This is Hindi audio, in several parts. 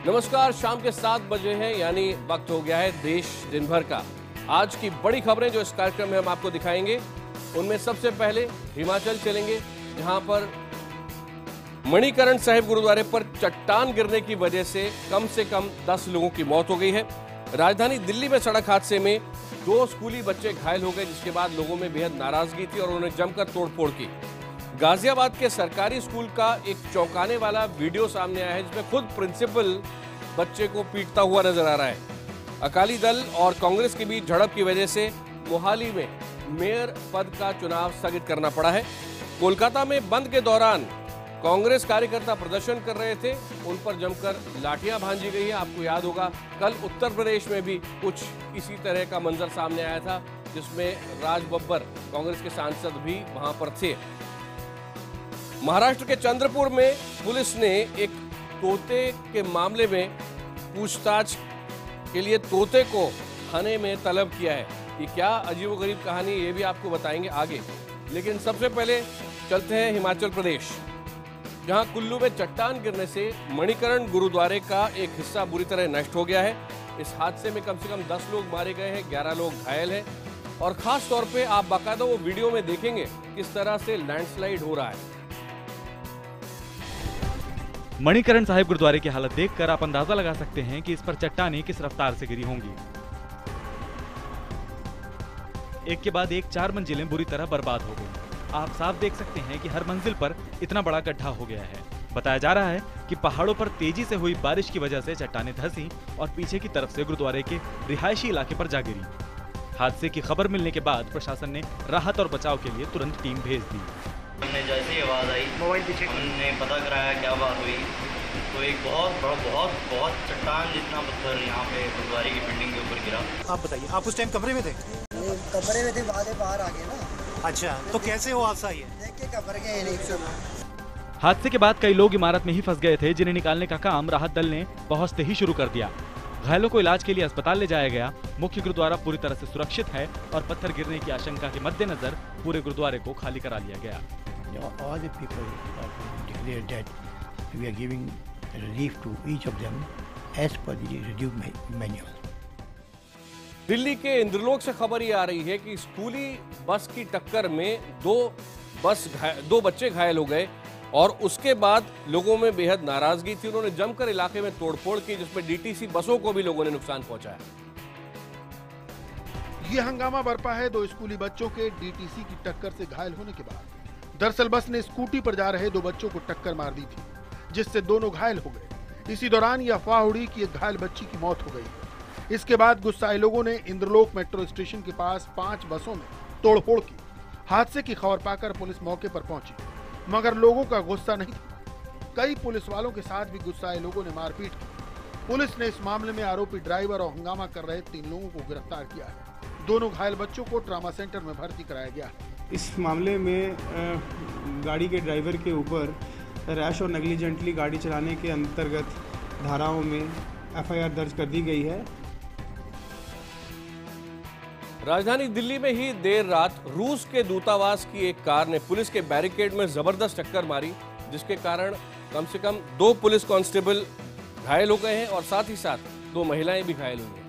नमस्कार, शाम के 7 बजे हैं, यानी वक्त हो गया है देश दिन भर का। आज की बड़ी खबरें जो इस कार्यक्रम में हम आपको दिखाएंगे, उनमें सबसे पहले हिमाचल चलेंगे, जहां पर मणिकरण साहिब गुरुद्वारे पर चट्टान गिरने की वजह से कम 10 लोगों की मौत हो गई है। राजधानी दिल्ली में सड़क हादसे में 2 स्कूली बच्चे घायल हो गए, जिसके बाद लोगों में बेहद नाराजगी थी और उन्होंने जमकर तोड़फोड़ की। गाजियाबाद के सरकारी स्कूल का एक चौंकाने वाला वीडियो सामने आया है, जिसमें खुद प्रिंसिपल बच्चे को पीटता हुआ नजर आ रहा है। अकाली दल और कांग्रेस के बीच झड़प की वजह से मोहाली में मेयर पद का चुनाव स्थगित करना पड़ा है। कोलकाता में बंद के दौरान कांग्रेस कार्यकर्ता प्रदर्शन कर रहे थे, उन पर जमकर लाठियां भांजी गई है। आपको याद होगा, कल उत्तर प्रदेश में भी कुछ इसी तरह का मंजर सामने आया था, जिसमें राज बब्बर कांग्रेस के सांसद भी वहां पर थे। महाराष्ट्र के चंद्रपुर में पुलिस ने एक तोते के मामले में पूछताछ के लिए तोते को थाने में तलब किया है। ये क्या अजीबोगरीब कहानी, ये भी आपको बताएंगे आगे। लेकिन सबसे पहले चलते हैं हिमाचल प्रदेश, जहां कुल्लू में चट्टान गिरने से मणिकरण गुरुद्वारे का एक हिस्सा बुरी तरह नष्ट हो गया है। इस हादसे में कम से कम 10 लोग मारे गए हैं, 11 लोग घायल हैं। और खास तौर पे आप बाकायदा वो वीडियो में देखेंगे किस तरह से लैंडस्लाइड हो रहा है। मणिकरण साहिब गुरुद्वारे की हालत देखकर आप अंदाजा लगा सकते हैं कि इस पर चट्टानें किस रफ्तार से गिरी होंगी। एक के बाद एक 4 मंजिलें बुरी तरह बर्बाद हो गई। आप साफ देख सकते हैं कि हर मंजिल पर इतना बड़ा गड्ढा हो गया है। बताया जा रहा है कि पहाड़ों पर तेजी से हुई बारिश की वजह से चट्टानें धंसी और पीछे की तरफ से गुरुद्वारे के रिहायशी इलाके पर जा गिरी। हादसे की खबर मिलने के बाद प्रशासन ने राहत और बचाव के लिए तुरंत टीम भेज दी। हमने जैसे ही आवाज़ आई, हमने पता कराया क्या बात हुई, तो एक बहुत चट्टान जितना पत्थर यहाँ पे गुरुद्वारे की बिल्डिंग के ऊपर गिरा। आप बताइए, आप उस टाइम कमरे में थे? कमरे में थे, बाहर आ गए ना। अच्छा, तो कैसे वो हादसा ये? देख के कमरे गए। हादसे के बाद कई लोग इमारत में ही फंस गए थे, जिन्हें निकालने का काम राहत दल ने पहुंचते ही शुरू कर दिया। घायलों को इलाज के लिए अस्पताल ले जाया गया। मुख्य गुरुद्वारा पूरी तरह से सुरक्षित है और पत्थर गिरने की आशंका के मद्देनजर पूरे गुरुद्वारे को खाली करा लिया गया। All the people are declared dead. We are giving relief to each of them as per the review manual. Delhi के इंद्रलोक से खबर ये आ रही है कि स्कूली बस की टक्कर में दो बच्चे घायल हो गए और उसके बाद लोगों में बेहद नाराजगी थी। उन्होंने जमकर इलाके में तोड़फोड़ की, जिसमें डीटीसी बसों को भी लोगों ने नुकसान पहुंचाया। ये हंगामा बरपा है 2 स्कूली बच्चों के डीटीसी की टक्कर से घायल होने के बाद। दरअसल बस ने स्कूटी पर जा रहे 2 बच्चों को टक्कर मार दी थी, जिससे दोनों घायल हो गए। इसी दौरान यह अफवाह उड़ी कि एक घायल बच्ची की मौत हो गई। इसके बाद गुस्साए लोगों ने इंद्रलोक मेट्रो स्टेशन के पास 5 बसों में तोड़फोड़ की। हादसे की खबर पाकर पुलिस मौके पर पहुंची, मगर लोगों का गुस्सा नहीं था। कई पुलिस वालों के साथ भी गुस्साए लोगों ने मारपीट की। पुलिस ने इस मामले में आरोपी ड्राइवर और हंगामा कर रहे 3 लोगों को गिरफ्तार किया है। दोनों घायल बच्चों को ट्रॉमा सेंटर में भर्ती कराया गया है। इस मामले में गाड़ी के ड्राइवर के ऊपर रैश और नेग्लिजेंटली गाड़ी चलाने के अंतर्गत धाराओं में एफआईआर दर्ज कर दी गई है। राजधानी दिल्ली में ही देर रात रूस के दूतावास की एक कार ने पुलिस के बैरिकेड में जबरदस्त टक्कर मारी, जिसके कारण कम से कम 2 पुलिस कांस्टेबल घायल हो गए हैं और साथ ही साथ 2 महिलाएं भी घायल हुई हैं।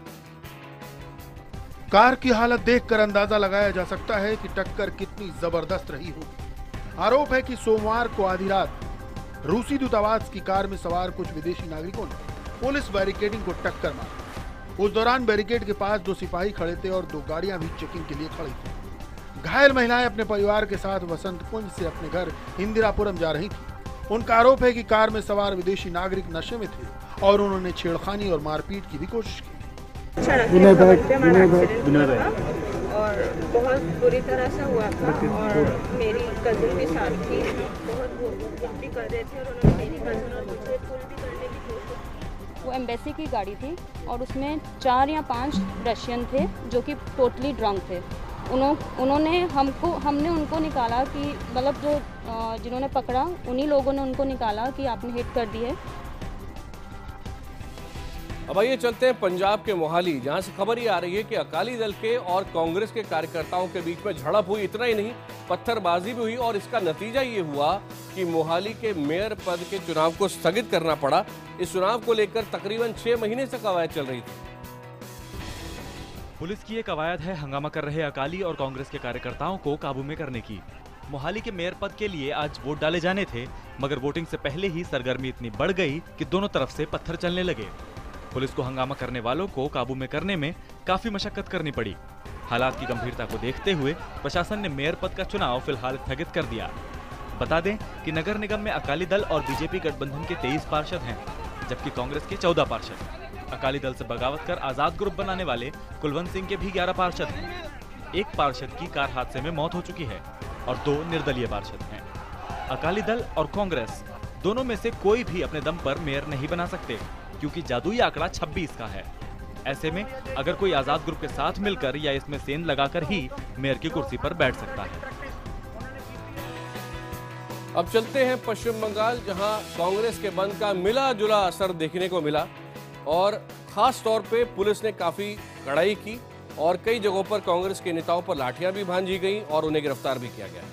कार की हालत देखकर अंदाजा लगाया जा सकता है कि टक्कर कितनी जबरदस्त रही होगी। आरोप है कि सोमवार को आधी रात रूसी दूतावास की कार में सवार कुछ विदेशी नागरिकों ने पुलिस बैरिकेडिंग को टक्कर मारी। उस दौरान बैरिकेड के पास 2 सिपाही खड़े थे और 2 गाड़ियां भी चेकिंग के लिए खड़ी थी। घायल महिलाएं अपने परिवार के साथ वसंत कुंज से अपने घर इंदिरापुरम जा रही थी। उनका आरोप है कि कार में सवार विदेशी नागरिक नशे में थे और उन्होंने छेड़खानी और मारपीट की भी कोशिश की। और बहुत बुरी तरह से हुआ था और मेरी कजिन भी साथ थी। बहुत भी कर रहे थे और उन्होंने मेरी कजिन और मुझे पुल भी करने की कोशिश। वो एम्बेसी की गाड़ी थी और उसमें 4 या 5 रशियन थे जो कि टोटली ड्रंक थे। हमने उनको निकाला कि मतलब जो जिन्होंने पकड़ा उन्हीं लोगों ने उनको निकाला कि आपने हिट कर दी है। अब आइए चलते हैं पंजाब के मोहाली, जहां से खबर ये आ रही है कि अकाली दल के और कांग्रेस के कार्यकर्ताओं के बीच में झड़प हुई। इतना ही नहीं, पत्थरबाजी भी हुई और इसका नतीजा ये हुआ कि मोहाली के मेयर पद के चुनाव को स्थगित करना पड़ा। इस चुनाव को लेकर तकरीबन 6 महीने से कवायद चल रही थी। पुलिस की ये कवायद है हंगामा कर रहे अकाली और कांग्रेस के कार्यकर्ताओं को काबू में करने की। मोहाली के मेयर पद के लिए आज वोट डाले जाने थे, मगर वोटिंग से पहले ही सरगर्मी इतनी बढ़ गई कि दोनों तरफ से पत्थर चलने लगे। पुलिस को हंगामा करने वालों को काबू में करने में काफी मशक्कत करनी पड़ी। हालात की गंभीरता को देखते हुए प्रशासन ने मेयर पद का चुनाव फिलहाल स्थगित कर दिया। बता दें कि नगर निगम में अकाली दल और बीजेपी गठबंधन के 23 पार्षद हैं, जबकि कांग्रेस के 14 पार्षद। अकाली दल से बगावत कर आजाद ग्रुप बनाने वाले कुलवंत सिंह के भी 11 पार्षद हैं। एक पार्षद की कार हादसे में मौत हो चुकी है और 2 निर्दलीय पार्षद हैं। अकाली दल और कांग्रेस दोनों में से कोई भी अपने दम पर मेयर नहीं बना सकते, क्योंकि जादुई आंकड़ा 26 का है। ऐसे में अगर कोई आजाद ग्रुप के साथ मिलकर या इसमें सेंध लगाकर ही मेयर की कुर्सी पर बैठ सकता है। अब चलते हैं पश्चिम बंगाल, जहां कांग्रेस के बंद का मिला जुला असर देखने को मिला और खास तौर पे पुलिस ने काफी कड़ाई की और कई जगहों पर कांग्रेस के नेताओं पर लाठियां भी भांजी गई और उन्हें गिरफ्तार भी किया गया।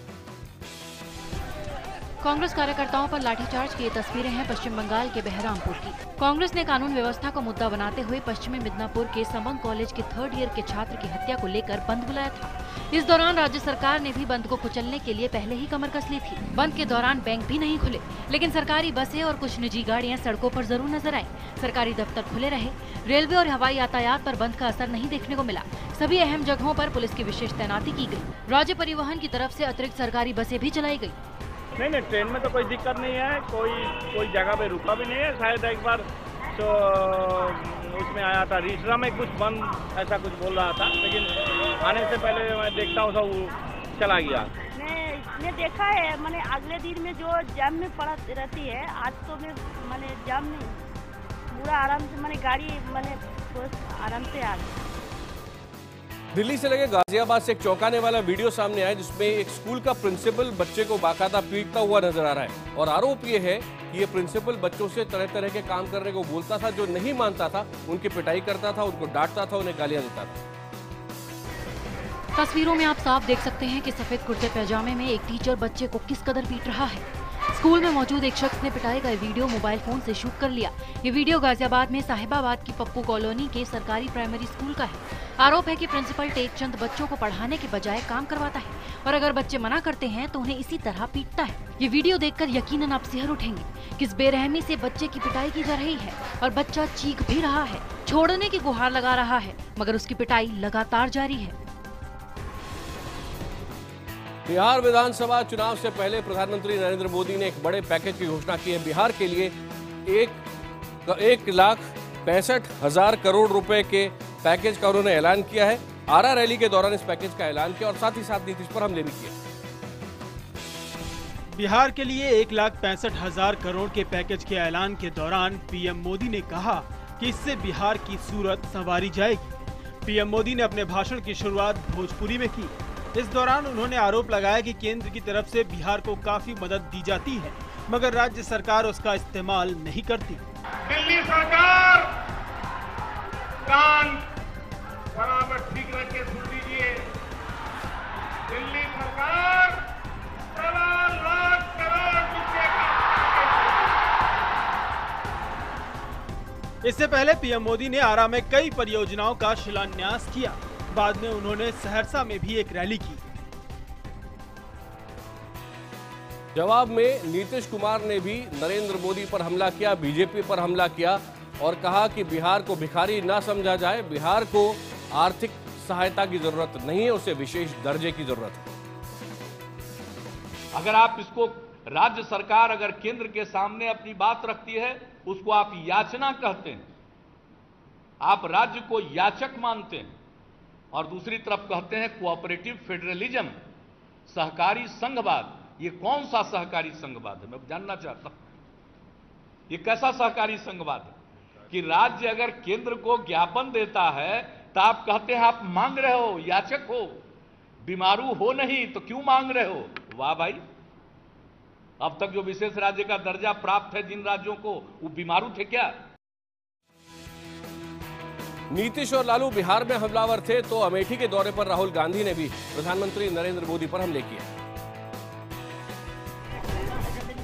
कांग्रेस कार्यकर्ताओं पर लाठीचार्ज की ये तस्वीरें हैं पश्चिम बंगाल के बहरामपुर की। कांग्रेस ने कानून व्यवस्था को मुद्दा बनाते हुए पश्चिमी मिदनापुर के संबंग कॉलेज के 3rd ईयर के छात्र की हत्या को लेकर बंद बुलाया था। इस दौरान राज्य सरकार ने भी बंद को कुचलने के लिए पहले ही कमर कस ली थी। बंद के दौरान बैंक भी नहीं खुले, लेकिन सरकारी बसें और कुछ निजी गाड़ियां सड़कों पर जरूर नजर आई। सरकारी दफ्तर खुले रहे। रेलवे और हवाई यातायात पर बंद का असर नहीं देखने को मिला। सभी अहम जगहों पर पुलिस की विशेष तैनाती की गई। राज्य परिवहन की तरफ से अतिरिक्त सरकारी बसें भी चलाई गई। नहीं, ट्रेन में तो कोई दिक्कत नहीं है, कोई जगह पे रुका भी नहीं है। शायद एक बार तो उसमें आया था रिश्रा में कुछ बंद ऐसा कुछ बोल रहा था, लेकिन आने से पहले मैं देखता हूँ सब चला गया। मैं देखा है, मैंने अगले दिन में जो जाम में पड़ा रहती है, आज तो मैंने जाम नहीं, पूरा आराम से मैंने गाड़ी आराम से आ गई। दिल्ली से लगे गाजियाबाद से एक चौंकाने वाला वीडियो सामने आया, जिसमें एक स्कूल का प्रिंसिपल बच्चे को बाकायदा पीटता हुआ नजर आ रहा है और आरोप ये है कि ये प्रिंसिपल बच्चों से तरह तरह के काम करने को बोलता था। जो नहीं मानता था उनकी पिटाई करता था, उनको डांटता था, उन्हें गालियां देता था। तस्वीरों में आप साफ देख सकते हैं कि सफेद कुर्ते पैजामे में एक टीचर बच्चे को किस कदर पीट रहा है। स्कूल में मौजूद एक शख्स ने पिटाई का वीडियो मोबाइल फोन से शूट कर लिया। ये वीडियो गाजियाबाद में साहिबाबाद की पप्पू कॉलोनी के सरकारी प्राइमरी स्कूल का है। आरोप है कि प्रिंसिपल टेकचंद बच्चों को पढ़ाने के बजाय काम करवाता है और अगर बच्चे मना करते हैं तो उन्हें इसी तरह पीटता है। ये वीडियो देखकर यकीनन आप सिहर उठेंगे। किस बेरहमी से बच्चे की पिटाई की जा रही है और बच्चा चीख भी रहा है, छोड़ने की गुहार लगा रहा है, मगर उसकी पिटाई लगातार जारी है। बिहार विधानसभा चुनाव से पहले प्रधानमंत्री नरेंद्र मोदी ने एक बड़े पैकेज की घोषणा की है। बिहार के लिए 1,65,000 करोड़ रुपए के पैकेज का उन्होंने ऐलान किया है। आरा रैली के दौरान इस पैकेज का ऐलान किया और साथ ही साथ नीतीश पर हमले भी किए। बिहार के लिए 1,65,000 करोड़ के पैकेज के ऐलान के दौरान पीएम मोदी ने कहा कि इससे बिहार की सूरत संवारी जाएगी। पीएम मोदी ने अपने भाषण की शुरुआत भोजपुरी में की। इस दौरान उन्होंने आरोप लगाया कि केंद्र की तरफ से बिहार को काफी मदद दी जाती है, मगर राज्य सरकार उसका इस्तेमाल नहीं करती। दिल्ली सरकार कान बराबर ठीक रख के सुन लीजिए। दिल्ली सरकार 4 लाख करोड़ रुपए का। इससे पहले पीएम मोदी ने आरा में कई परियोजनाओं का शिलान्यास किया। बाद में उन्होंने सहरसा में भी एक रैली की। जवाब में नीतीश कुमार ने भी नरेंद्र मोदी पर हमला किया, बीजेपी पर हमला किया और कहा कि बिहार को भिखारी ना समझा जाए। बिहार को आर्थिक सहायता की जरूरत नहीं है, उसे विशेष दर्जे की जरूरत है। अगर आप इसको राज्य सरकार अगर केंद्र के सामने अपनी बात रखती है, उसको आप याचना कहते हैं, आप राज्य को याचक मानते हैं और दूसरी तरफ कहते हैं कोऑपरेटिव फेडरलिज्म, सहकारी संघवाद। ये कौन सा सहकारी संघवाद है, मैं जानना चाहता हूं। ये कैसा सहकारी संघवाद है कि राज्य अगर केंद्र को ज्ञापन देता है तो आप कहते हैं आप मांग रहे हो, याचक हो, बीमारू हो नहीं तो क्यों मांग रहे हो। वाह भाई, अब तक जो विशेष राज्य का दर्जा प्राप्त है जिन राज्यों को, वो बीमारू थे क्या? नीतीश और लालू बिहार में हमलावर थे तो अमेठी के दौरे पर राहुल गांधी ने भी प्रधानमंत्री नरेंद्र मोदी पर हमले किए।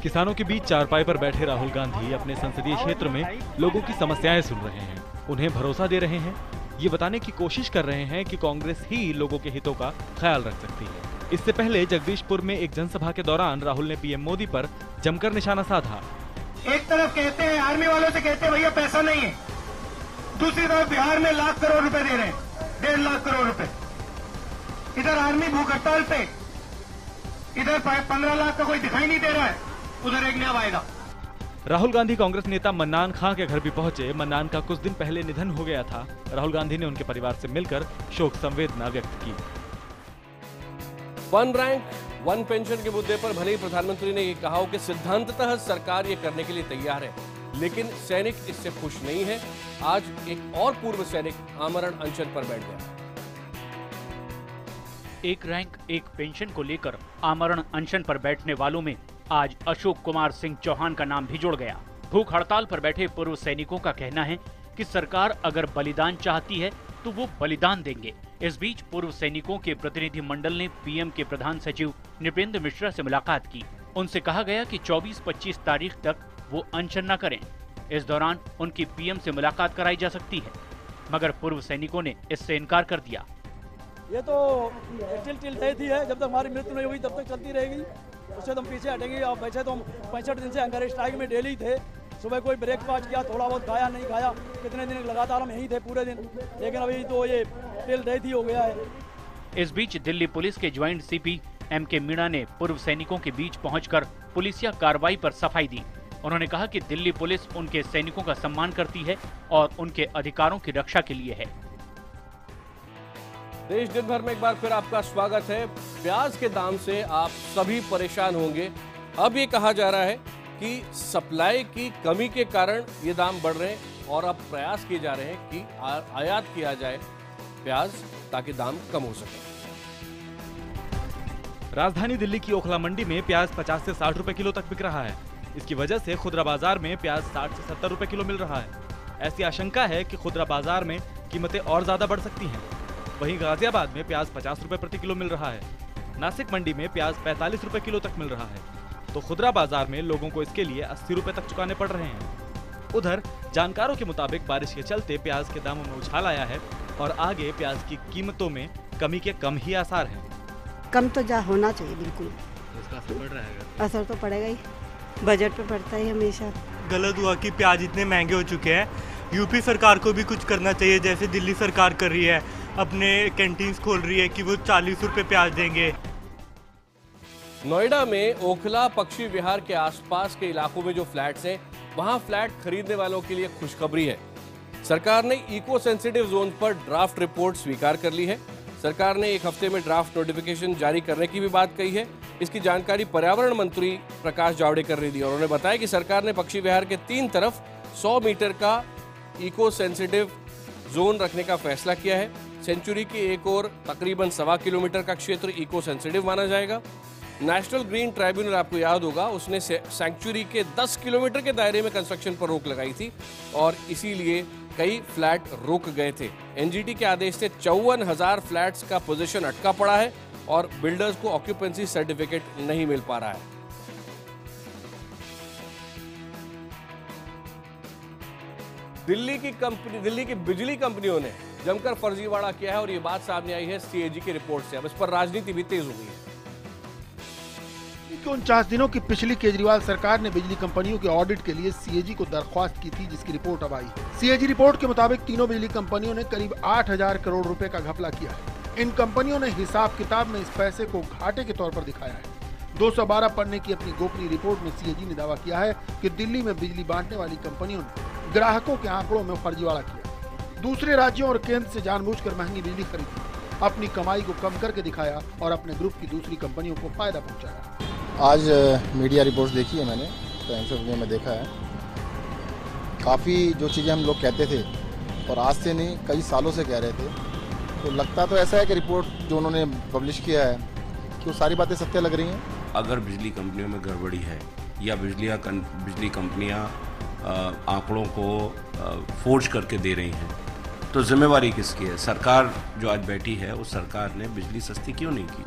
किसानों के बीच चारपाई पर बैठे राहुल गांधी अपने संसदीय क्षेत्र में लोगों की समस्याएं सुन रहे हैं, उन्हें भरोसा दे रहे हैं, ये बताने की कोशिश कर रहे हैं कि कांग्रेस ही लोगों के हितों का ख्याल रख सकती है। इससे पहले जगदीशपुर में एक जनसभा के दौरान राहुल ने पीएम मोदी पर जमकर निशाना साधा। एक तरफ कहते हैं आर्मी वालों से कहते हैं भैया पैसा नहीं है, दूसरी तरफ बिहार में लाख करोड़ रुपए दे रहे हैं, 1.5 लाख करोड़ रुपए। इधर आर्मी भूख हड़ताल पे, इधर 15 लाख का कोई दिखाई नहीं दे रहा है, उधर एक नया वायदा। राहुल गांधी कांग्रेस नेता मन्नान खां के घर भी पहुंचे। मन्नान का कुछ दिन पहले निधन हो गया था। राहुल गांधी ने उनके परिवार से मिलकर शोक संवेदना व्यक्त की। वन रैंक वन पेंशन के मुद्दे पर भले ही प्रधानमंत्री ने ये कहा हो कि सिद्धांततः सरकार ये करने के लिए तैयार है, लेकिन सैनिक इससे खुश नहीं है। आज एक और पूर्व सैनिक आमरण अनशन पर बैठ गया। एक रैंक एक पेंशन को लेकर आमरण अनशन पर बैठने वालों में आज अशोक कुमार सिंह चौहान का नाम भी जुड़ गया। भूख हड़ताल पर बैठे पूर्व सैनिकों का कहना है कि सरकार अगर बलिदान चाहती है तो वो बलिदान देंगे। इस बीच पूर्व सैनिकों के प्रतिनिधि मंडल ने पीएम के प्रधान सचिव नृपेंद्र मिश्रा से मुलाकात की। उनसे कहा गया कि 24-25 तारीख तक वो अनशन न करें। इस दौरान उनकी पीएम से मुलाकात कराई जा सकती है, मगर पूर्व सैनिकों ने इससे इनकार कर दिया। ये तो टिल तय थी है, जब तक हमारी मृत्यु नहीं होगी तब तक चलती रहेगी, उससे तो हम पीछे हटेंगे। अब वैसे तो हम 65 दिन से हंगर स्ट्राइक में डेली थे। सुबह कोई ब्रेकफास्ट किया, थोड़ा बहुत खाया, नहीं खाया, कितने दिन लगातार हम यहीं थे पूरे दिन, लेकिन अभी तो ये टिल तय थी हो गया है। इस बीच दिल्ली पुलिस के ज्वाइंट सीपी एम.के. मीणा ने पूर्व सैनिकों के बीच पहुंचकर पुलिसिया कार्रवाई पर सफाई दी। उन्होंने कहा कि दिल्ली पुलिस उनके सैनिकों का सम्मान करती है और उनके अधिकारों की रक्षा के लिए है। देश दिन भर में एक बार फिर आपका स्वागत है। प्याज के दाम से आप सभी परेशान होंगे। अब ये कहा जा रहा है कि सप्लाई की कमी के कारण ये दाम बढ़ रहे हैं और अब प्रयास किए जा रहे हैं कि आयात किया जाए प्याज ताकि दाम कम हो सके। राजधानी दिल्ली की ओखला मंडी में प्याज 50 से 60 रुपए किलो तक बिक रहा है। इसकी वजह से खुदरा बाजार में प्याज 60 से 70 रुपए किलो मिल रहा है। ऐसी आशंका है कि खुदरा बाजार में कीमतें और ज्यादा बढ़ सकती हैं। वहीं गाजियाबाद में प्याज 50 रुपए प्रति किलो मिल रहा है। नासिक मंडी में प्याज 45 रुपए किलो तक मिल रहा है, तो खुदरा बाजार में लोगों को इसके लिए 80 रुपए तक चुकाने पड़ रहे हैं। उधर जानकारों के मुताबिक बारिश के चलते प्याज के दामों में उछाल आया है और आगे प्याज की कीमतों में कमी के कम ही आसार हैं। कम तो जा होना चाहिए, बिल्कुल इसका असर पड़ रहा है। असर तो पड़ेगा ही, बजट पे पड़ता है हमेशा। गलत हुआ कि प्याज इतने महंगे हो चुके हैं। यूपी सरकार को भी कुछ करना चाहिए, जैसे दिल्ली सरकार कर रही है, अपने कैंटीन्स खोल रही है कि वो 40 रुपए प्याज देंगे। नोएडा में ओखला पक्षी विहार के आसपास के इलाकों में जो फ्लैट्स हैं, वहां फ्लैट खरीदने वालों के लिए खुशखबरी है। सरकार ने इको सेंसिटिव जोन पर ड्राफ्ट रिपोर्ट स्वीकार कर ली है। सरकार ने एक हफ्ते में ड्राफ्ट नोटिफिकेशन जारी करने की भी बात कही है। इसकी जानकारी पर्यावरण मंत्री प्रकाश जावड़ेकर ने दी। उन्होंने बताया कि सरकार ने पक्षी विहार के 3 तरफ 100 मीटर का इको सेंसिटिव जोन रखने का फैसला किया है। सेंचुरी की एक ओर तकरीबन 1.25 किलोमीटर का क्षेत्र इको सेंसिटिव माना जाएगा। नेशनल ग्रीन ट्राइब्यूनल, आपको याद होगा, उसने सैंक्चुरी के 10 किलोमीटर के दायरे में कंस्ट्रक्शन पर रोक लगाई थी और इसीलिए कई फ्लैट रुक गए थे। एनजीटी के आदेश से 54,000 फ्लैट्स का पोजीशन अटका पड़ा है और बिल्डर्स को ऑक्यूपेंसी सर्टिफिकेट नहीं मिल पा रहा है। दिल्ली की बिजली कंपनियों ने जमकर फर्जीवाड़ा किया है और ये बात सामने आई है सीएजी की रिपोर्ट से। अब इस पर राजनीति भी तेज हो गई है। 49 दिनों की पिछली केजरीवाल सरकार ने बिजली कंपनियों के ऑडिट के लिए सीएजी को दरख्वास्त की थी, जिसकी रिपोर्ट अब आई है। सीएजी रिपोर्ट के मुताबिक तीनों बिजली कंपनियों ने करीब 8,000 करोड़ रुपए का घपला किया है। इन कंपनियों ने हिसाब किताब में इस पैसे को घाटे के तौर पर दिखाया है। 212 पन्ने की अपनी गोपनीय रिपोर्ट में सीएजी ने दावा किया है कि दिल्ली में बिजली बांटने वाली कंपनियों ने ग्राहकों के आंकड़ों में फर्जीवाड़ा किया, दूसरे राज्यों और केंद्र से जानबूझकर महंगी बिजली खरीदी, अपनी कमाई को कम करके दिखाया और अपने ग्रुप की दूसरी कंपनियों को फायदा पहुंचाया। आज मीडिया रिपोर्ट्स देखी है मैंने, टाइम्स ऑफ इंडिया में देखा है। काफ़ी जो चीज़ें हम लोग कहते थे और आज से नहीं कई सालों से कह रहे थे, तो लगता तो ऐसा है कि रिपोर्ट जो उन्होंने पब्लिश किया है कि वो सारी बातें सत्य लग रही हैं। अगर बिजली कंपनियों में गड़बड़ी है या बिजली कंपनियां आंकड़ों को फोर्ज करके दे रही हैं, तो जिम्मेवारी किसकी है? सरकार जो आज बैठी है, उस सरकार ने बिजली सस्ती क्यों नहीं की?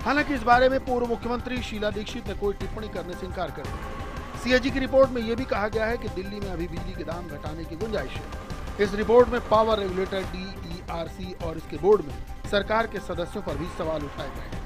हालांकि इस बारे में पूर्व मुख्यमंत्री शीला दीक्षित ने कोई टिप्पणी करने से इनकार कर दिया। सीएजी की रिपोर्ट में यह भी कहा गया है कि दिल्ली में अभी बिजली के दाम घटाने की गुंजाइश है। इस रिपोर्ट में पावर रेगुलेटर DERC और इसके बोर्ड में सरकार के सदस्यों पर भी सवाल उठाए गए हैं।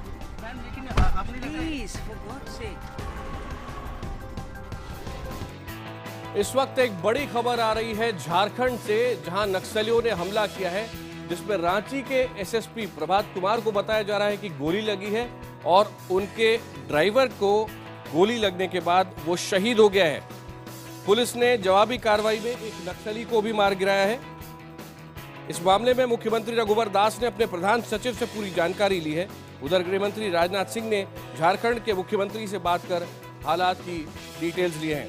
इस वक्त एक बड़ी खबर आ रही है झारखंड से, जहां नक्सलियों ने हमला किया है, जिसमें रांची के SSP प्रभात कुमार को बताया जा रहा है कि गोली लगी है और उनके ड्राइवर को गोली लगने के बाद वो शहीद हो गया है। पुलिस ने जवाबी कार्रवाई में एक नक्सली को भी मार गिराया है। इस मामले में मुख्यमंत्री रघुवर दास ने अपने प्रधान सचिव से पूरी जानकारी ली है। उधर गृह मंत्री राजनाथ सिंह ने झारखंड के मुख्यमंत्री से बात कर हालात की डिटेल्स लिए हैं।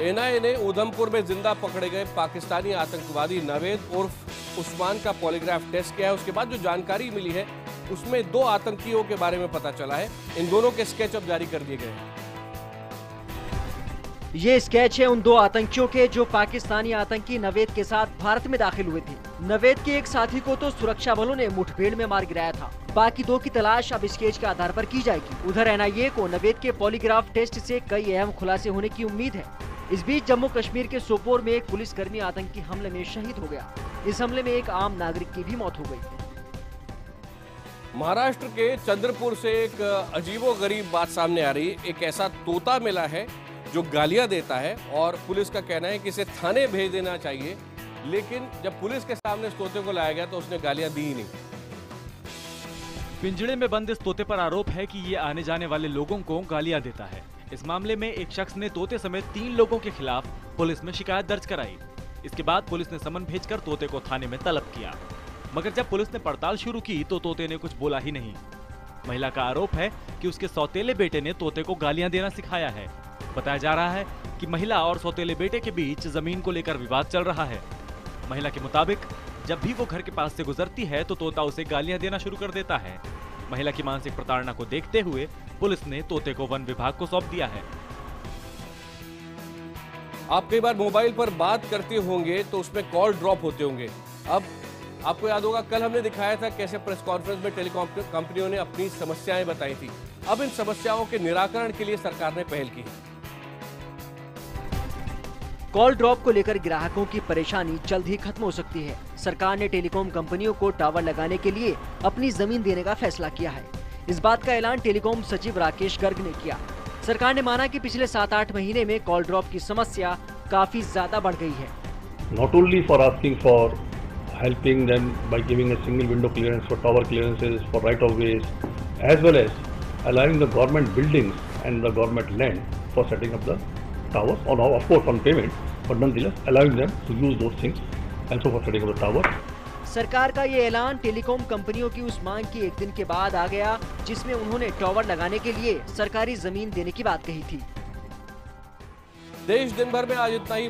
NIA ने उधमपुर में जिंदा पकड़े गए पाकिस्तानी आतंकवादी नवेद उर्फ उस्मान का पॉलीग्राफ टेस्ट किया है। उसके बाद जो जानकारी मिली है उसमें 2 आतंकियों के बारे में पता चला है। इन दोनों के स्केच अब जारी कर दिए गए हैं। ये स्केच है उन 2 आतंकियों के जो पाकिस्तानी आतंकी नवेद के साथ भारत में दाखिल हुए थे। नवेद के एक साथी को तो सुरक्षा बलों ने मुठभेड़ में मार गिराया था। बाकी 2 की तलाश अब स्केच के आधार पर की जाएगी। उधर NIA को नवेद के पॉलीग्राफ टेस्ट से कई अहम खुलासे होने की उम्मीद है। इस बीच जम्मू कश्मीर के सोपोर में एक पुलिसकर्मी आतंकी हमले में शहीद हो गया। इस हमले में एक आम नागरिक की भी मौत हो गई। महाराष्ट्र के चंद्रपुर से एक अजीबोगरीब बात सामने आ रही है। एक ऐसा तोता मिला है जो गालियां देता है और पुलिस का कहना है कि इसे थाने भेज देना चाहिए, लेकिन जब पुलिस के सामने इस तोते को लाया गया तो उसने गालियां दी ही नहीं। पिंजड़े में बंद इस तोते पर आरोप है कि ये आने जाने वाले लोगों को गालियां देता है। इस मामले में एक शख्स ने तोते समेत 3 लोगों के खिलाफ पुलिस में शिकायत दर्ज कराई। इसके बाद पुलिस ने समन भेजकर तोते को थाने में तलब किया, मगर जब पुलिस ने पड़ताल शुरू की तो तोते ने कुछ बोला ही नहीं। महिला का आरोप है कि उसके सौतेले बेटे ने तोते को गालियां देना सिखाया है। बताया जा रहा है कि महिला और सौतेले बेटे के बीच जमीन को लेकर विवाद चल रहा है। महिला के मुताबिक जब भी वो घर के पास से गुजरती है तो तोता उसे गालियां देना शुरू कर देता है। महिला की मानसिक प्रताड़ना को देखते हुए पुलिस ने तोते को वन विभाग को सौंप दिया है। आप कई बार मोबाइल पर बात करते होंगे तो उसमें कॉल ड्रॉप होते होंगे। अब आपको याद होगा कल हमने दिखाया था कैसे प्रेस कॉन्फ्रेंस में टेलीकॉम कंपनियों ने अपनी समस्याएं बताई थी। अब इन समस्याओं के निराकरण के लिए सरकार ने पहल की है। कॉल ड्रॉप को लेकर ग्राहकों की परेशानी जल्द ही खत्म हो सकती है। सरकार ने टेलीकॉम कंपनियों को टावर लगाने के लिए अपनी जमीन देने का फैसला किया है। इस बात का ऐलान टेलीकॉम सचिव राकेश गर्ग ने किया। सरकार ने माना कि पिछले 7-8 महीने में कॉल ड्रॉप की समस्या काफी ज्यादा बढ़ गई है। Not only for asking for helping them by giving a single window clearance for tower clearances for right of ways, as well as allowing the government buildings and the government land for setting up the towers, of course on payment, but nonetheless allowing them to use those things and so for setting up the tower. सरकार का ये ऐलान टेलीकॉम कंपनियों की उस मांग की एक दिन के बाद आ गया जिसमें उन्होंने टावर लगाने के लिए सरकारी जमीन देने की बात कही थी। देश दिन भर में आज इतना ही।